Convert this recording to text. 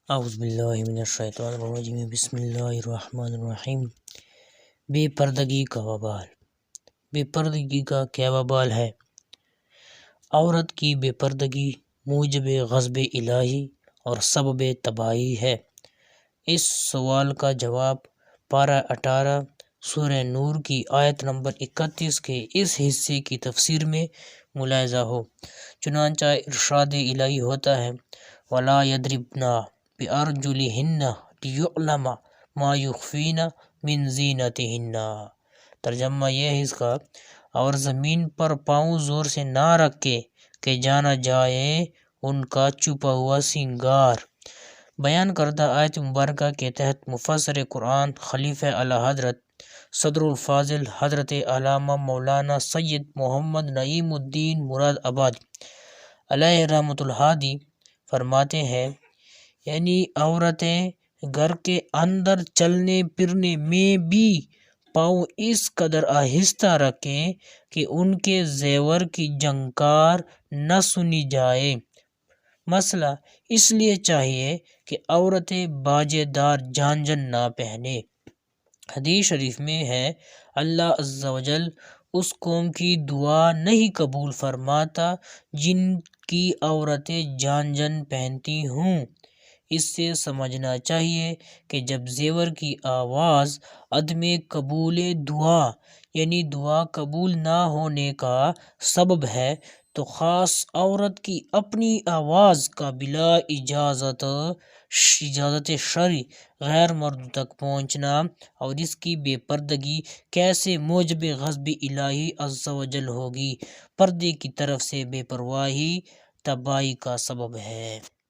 اعوذ باللہ من الشیطان الرجیم، بسم اللہ الرحمن الرحیم۔ بے پردگی کا وبال۔ بے پردگی کا کیا وبال ہے؟ عورت کی بے پردگی موجب غضب الہی اور سبب تباہی ہے۔ اس سوال کا جواب پارہ 18 سورہ نور کی آیت نمبر 31 کے اس حصے کی تفسیر میں ملاحظہ ہو۔ چنانچہ ارشاد الہی ہوتا ہے وَلَا يَضْرِبْنَ بِأَرْجُلِهِنَّ لِيُعْلَمَ مَا يُخْفِينَ مِنْ زِينَتِهِنَّ۔ ترجمہ یہ ہے اس کا، اور زمین پر پاؤں زور سے نہ رکھے کہ جانا جائے ان کا چھپا ہوا سنگار۔ بیان کردہ آیت مبارکہ کے تحت مفسر قرآن خلیفہ اعلیٰ حضرت صدر الفاضل حضرت علامہ مولانا سید محمد نعیم الدین مراد آبادی علیہ رحمۃ الہادی فرماتے ہیں، یعنی عورتیں گھر کے اندر چلنے پھرنے میں بھی پاؤں اس قدر آہستہ رکھیں کہ ان کے زیور کی جھنکار نہ سنی جائے۔ مسئلہ اس لیے چاہیے کہ عورتیں باجے دار جھانجھن نہ پہنیں۔ حدیث شریف میں ہے اللہ عز و جل اس قوم کی دعا نہیں قبول فرماتا جن کی عورتیں جھانجھن پہنتی ہوں۔ اس سے سمجھنا چاہیے کہ جب زیور کی آواز عدم قبول دعا یعنی دعا قبول نہ ہونے کا سبب ہے، تو خاص عورت کی اپنی آواز کا بلا اجازت شرعی غیر مرد تک پہنچنا اور اس کی بے پردگی کیسے موجب غضب الہی عز و جل ہوگی۔ پردے کی طرف سے بے پرواہی تباہی کا سبب ہے۔